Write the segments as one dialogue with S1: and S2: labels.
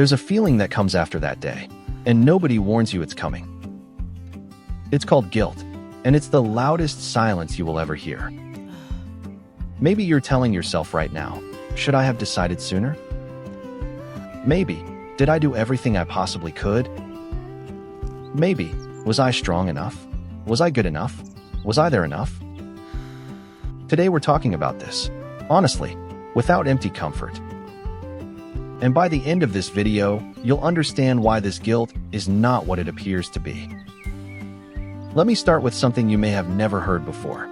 S1: There's a feeling that comes after that day, and nobody warns you it's coming. It's called guilt, and it's the loudest silence you will ever hear. Maybe you're telling yourself right now, should I have decided sooner? Maybe, did I do everything I possibly could? Maybe, was I strong enough? Was I good enough? Was I there enough? Today we're talking about this, honestly, without empty comfort. And by the end of this video, you'll understand why this guilt is not what it appears to be. Let me start with something you may have never heard before.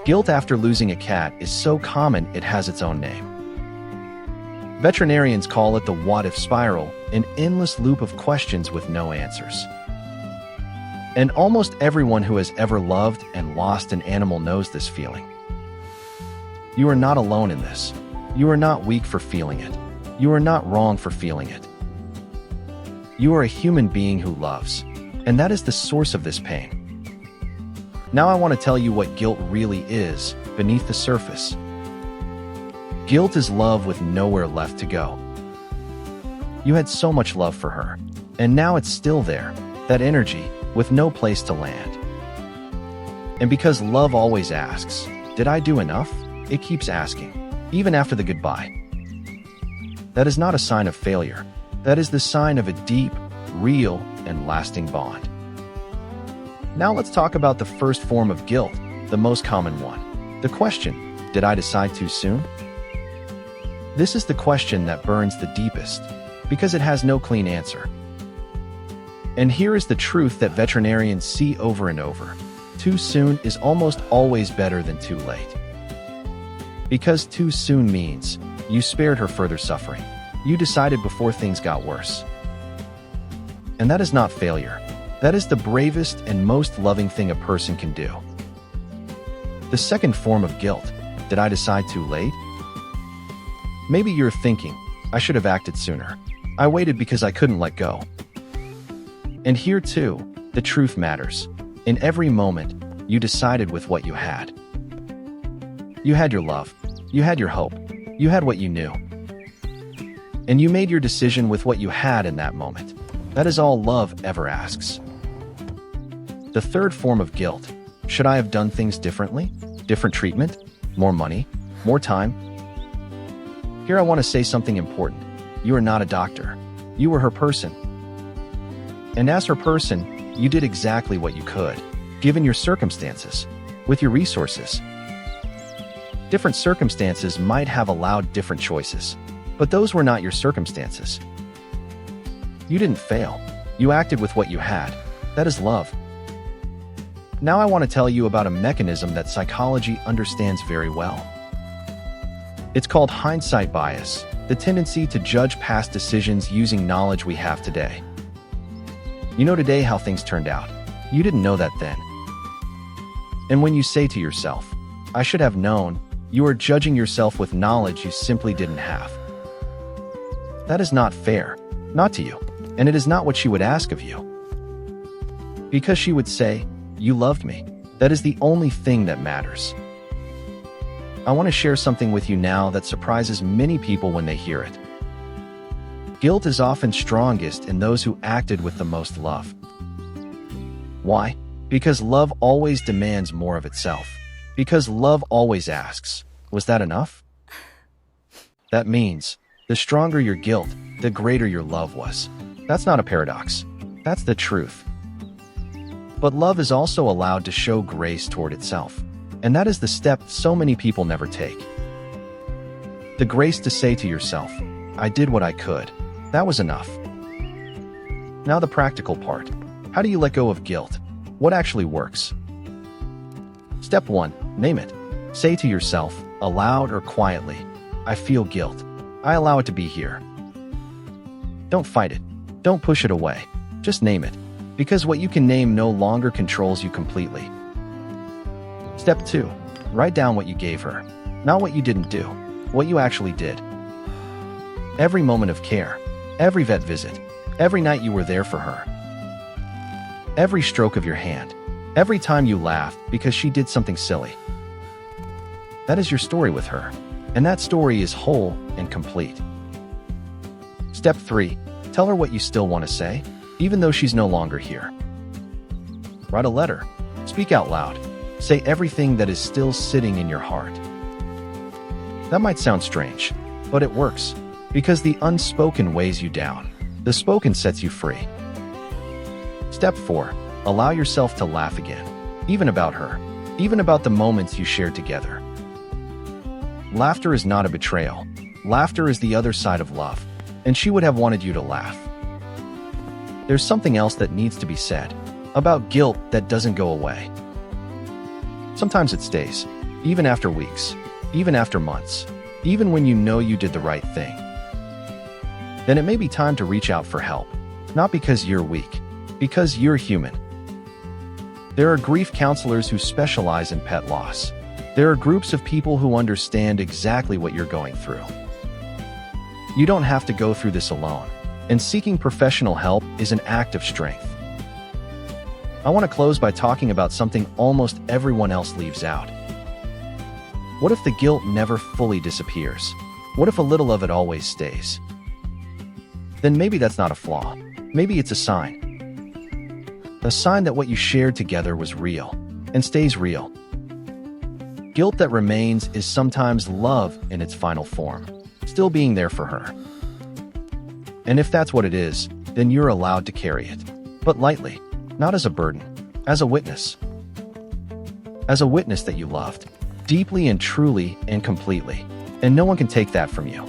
S1: Guilt after losing a cat is so common it has its own name. Veterinarians call it the what-if spiral, an endless loop of questions with no answers. And almost everyone who has ever loved and lost an animal knows this feeling. You are not alone in this. You are not weak for feeling it. You are not wrong for feeling it. You are a human being who loves, and that is the source of this pain. Now I want to tell you what guilt really is beneath the surface. Guilt is love with nowhere left to go. You had so much love for her, and now it's still there, that energy, with no place to land. And because love always asks, did I do enough? It keeps asking, even after the goodbye. That is not a sign of failure. That is the sign of a deep, real, and lasting bond. Now let's talk about the first form of guilt, the most common one. The question, did I decide too soon? This is the question that burns the deepest, because it has no clean answer. And here is the truth that veterinarians see over and over. Too soon is almost always better than too late. Because too soon means you spared her further suffering. You decided before things got worse. And that is not failure. That is the bravest and most loving thing a person can do. The second form of guilt, did I decide too late? Maybe you're thinking, I should have acted sooner. I waited because I couldn't let go. And here too, the truth matters. In every moment, you decided with what you had. You had your love. You had your hope. You had what you knew. And you made your decision with what you had in that moment. That is all love ever asks. The third form of guilt, should I have done things differently? Different treatment? More money? More time? Here I want to say something important. You are not a doctor. You were her person. And as her person, you did exactly what you could, given your circumstances, with your resources. Different circumstances might have allowed different choices, but those were not your circumstances. You didn't fail. You acted with what you had. That is love. Now I want to tell you about a mechanism that psychology understands very well. It's called hindsight bias, the tendency to judge past decisions using knowledge we have today. You know today how things turned out. You didn't know that then. And when you say to yourself, I should have known, you are judging yourself with knowledge you simply didn't have. That is not fair, not to you, and it is not what she would ask of you. Because she would say, you loved me. That is the only thing that matters. I want to share something with you now that surprises many people when they hear it. Guilt is often strongest in those who acted with the most love. Why? Because love always demands more of itself. Because love always asks, was that enough? That means, the stronger your guilt, the greater your love was. That's not a paradox. That's the truth. But love is also allowed to show grace toward itself. And that is the step so many people never take. The grace to say to yourself, I did what I could. That was enough. Now the practical part. How do you let go of guilt? What actually works? Step 1. Name it. Say to yourself, aloud or quietly, I feel guilt. I allow it to be here. Don't fight it. Don't push it away. Just name it. Because what you can name no longer controls you completely. Step 2. Write down what you gave her. Not what you didn't do. What you actually did. Every moment of care. Every vet visit. Every night you were there for her. Every stroke of your hand. Every time you laughed because she did something silly. That is your story with her. And that story is whole and complete. Step 3. Tell her what you still want to say, even though she's no longer here. Write a letter. Speak out loud. Say everything that is still sitting in your heart. That might sound strange, but it works, because the unspoken weighs you down. The spoken sets you free. Step 4. Allow yourself to laugh again, even about her, even about the moments you shared together. Laughter is not a betrayal. Laughter is the other side of love, and she would have wanted you to laugh. There's something else that needs to be said, about guilt that doesn't go away. Sometimes it stays, even after weeks, even after months, even when you know you did the right thing. Then it may be time to reach out for help, not because you're weak, because you're human. There are grief counselors who specialize in pet loss. There are groups of people who understand exactly what you're going through. You don't have to go through this alone, and seeking professional help is an act of strength. I want to close by talking about something almost everyone else leaves out. What if the guilt never fully disappears? What if a little of it always stays? Then maybe that's not a flaw. Maybe it's a sign. A sign that what you shared together was real, and stays real. Guilt that remains is sometimes love in its final form, still being there for her. And if that's what it is, then you're allowed to carry it, but lightly, not as a burden, as a witness. As a witness that you loved, deeply and truly and completely, and no one can take that from you.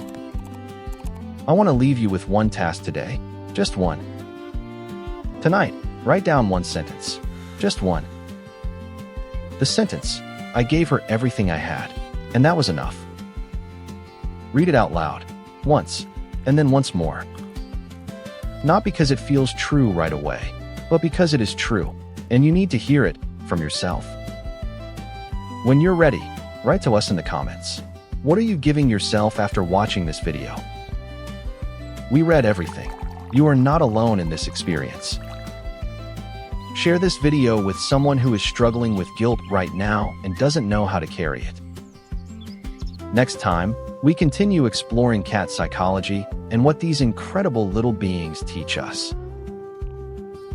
S1: I want to leave you with one task today, just one. Tonight, write down one sentence, just one. The sentence, I gave her everything I had, and that was enough. Read it out loud, once, and then once more. Not because it feels true right away, but because it is true, and you need to hear it from yourself. When you're ready, write to us in the comments. What are you giving yourself after watching this video? We read everything. You are not alone in this experience. Share this video with someone who is struggling with guilt right now and doesn't know how to carry it. Next time, we continue exploring cat psychology and what these incredible little beings teach us.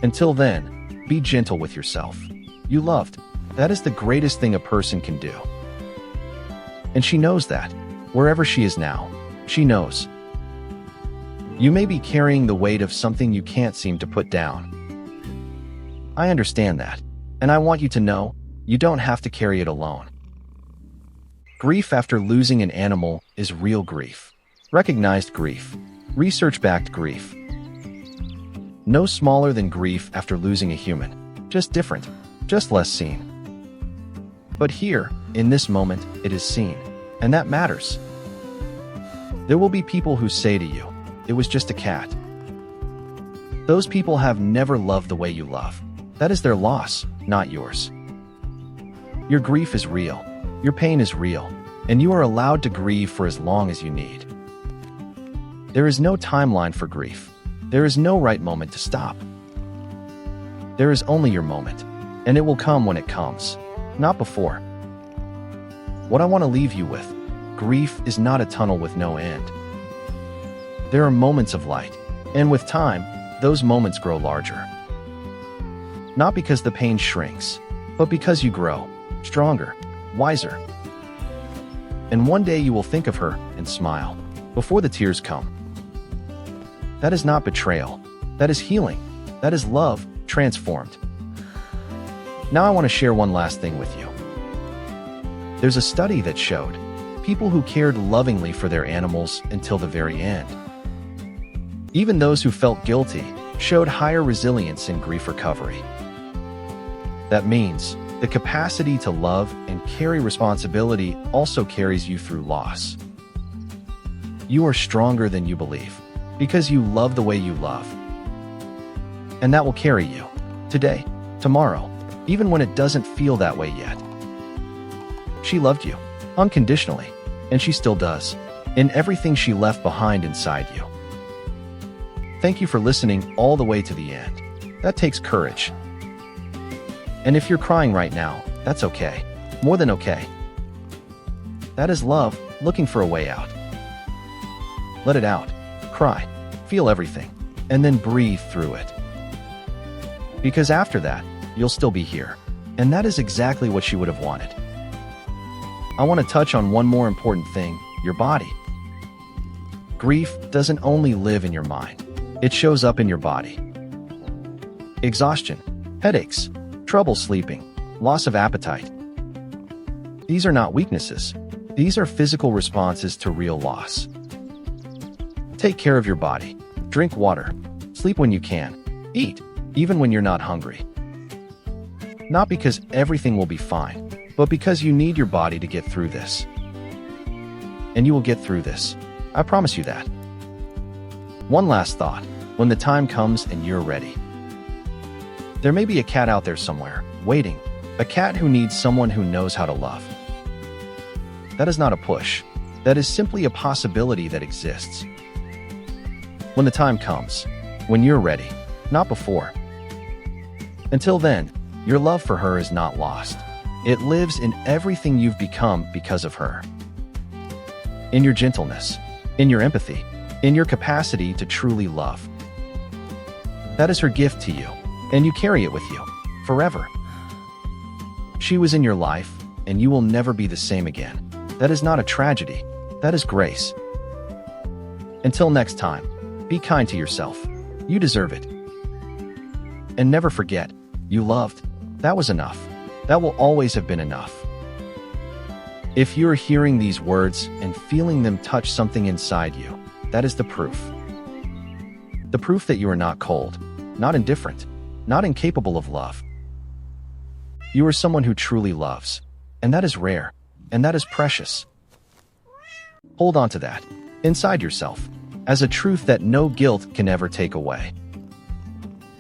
S1: Until then, be gentle with yourself. You loved. That is the greatest thing a person can do. And she knows that. Wherever she is now, she knows. You may be carrying the weight of something you can't seem to put down. I understand that, and I want you to know, you don't have to carry it alone. Grief after losing an animal is real grief. Recognized grief. Research-backed grief. No smaller than grief after losing a human. Just different. Just less seen. But here, in this moment, it is seen. And that matters. There will be people who say to you, it was just a cat. Those people have never loved the way you love. That is their loss, not yours. Your grief is real. Your pain is real. And you are allowed to grieve for as long as you need. There is no timeline for grief. There is no right moment to stop. There is only your moment, and it will come when it comes, not before. What I want to leave you with, grief is not a tunnel with no end. There are moments of light, and with time, those moments grow larger. Not because the pain shrinks, but because you grow, stronger, wiser. And one day you will think of her and smile, before the tears come. That is not betrayal. That is healing. That is love, transformed. Now I want to share one last thing with you. There's a study that showed people who cared lovingly for their animals until the very end. Even those who felt guilty showed higher resilience in grief recovery. That means the capacity to love and carry responsibility also carries you through loss. You are stronger than you believe, because you love the way you love. And that will carry you, today, tomorrow, even when it doesn't feel that way yet. She loved you, unconditionally, and she still does, in everything she left behind inside you. Thank you for listening all the way to the end. That takes courage. And if you're crying right now, that's okay. More than okay. That is love, looking for a way out. Let it out. Cry. feel everything, and then breathe through it. Because after that, you'll still be here. And that is exactly what she would have wanted. I want to touch on one more important thing, your body. Grief doesn't only live in your mind. It shows up in your body. Exhaustion, headaches, trouble sleeping, loss of appetite. These are not weaknesses. These are physical responses to real loss. Take care of your body. Drink water. Sleep when you can. Eat, even when you're not hungry. Not because everything will be fine, but because you need your body to get through this. And you will get through this. I promise you that. One last thought, when the time comes and you're ready. There may be a cat out there somewhere, waiting, a cat who needs someone who knows how to love. That is not a push. That is simply a possibility that exists. When the time comes, when you're ready, not before. Until then, your love for her is not lost. It lives in everything you've become because of her. In your gentleness, in your empathy, in your capacity to truly love. That is her gift to you, and you carry it with you, forever. She was in your life, and you will never be the same again. That is not a tragedy. That is grace. Until next time, be kind to yourself. You deserve it. And never forget, you loved. That was enough. That will always have been enough. If you're hearing these words and feeling them touch something inside you, that is the proof. The proof that you are not cold, not indifferent, not incapable of love. You are someone who truly loves, and that is rare, and that is precious. Hold on to that, inside yourself, as a truth that no guilt can ever take away.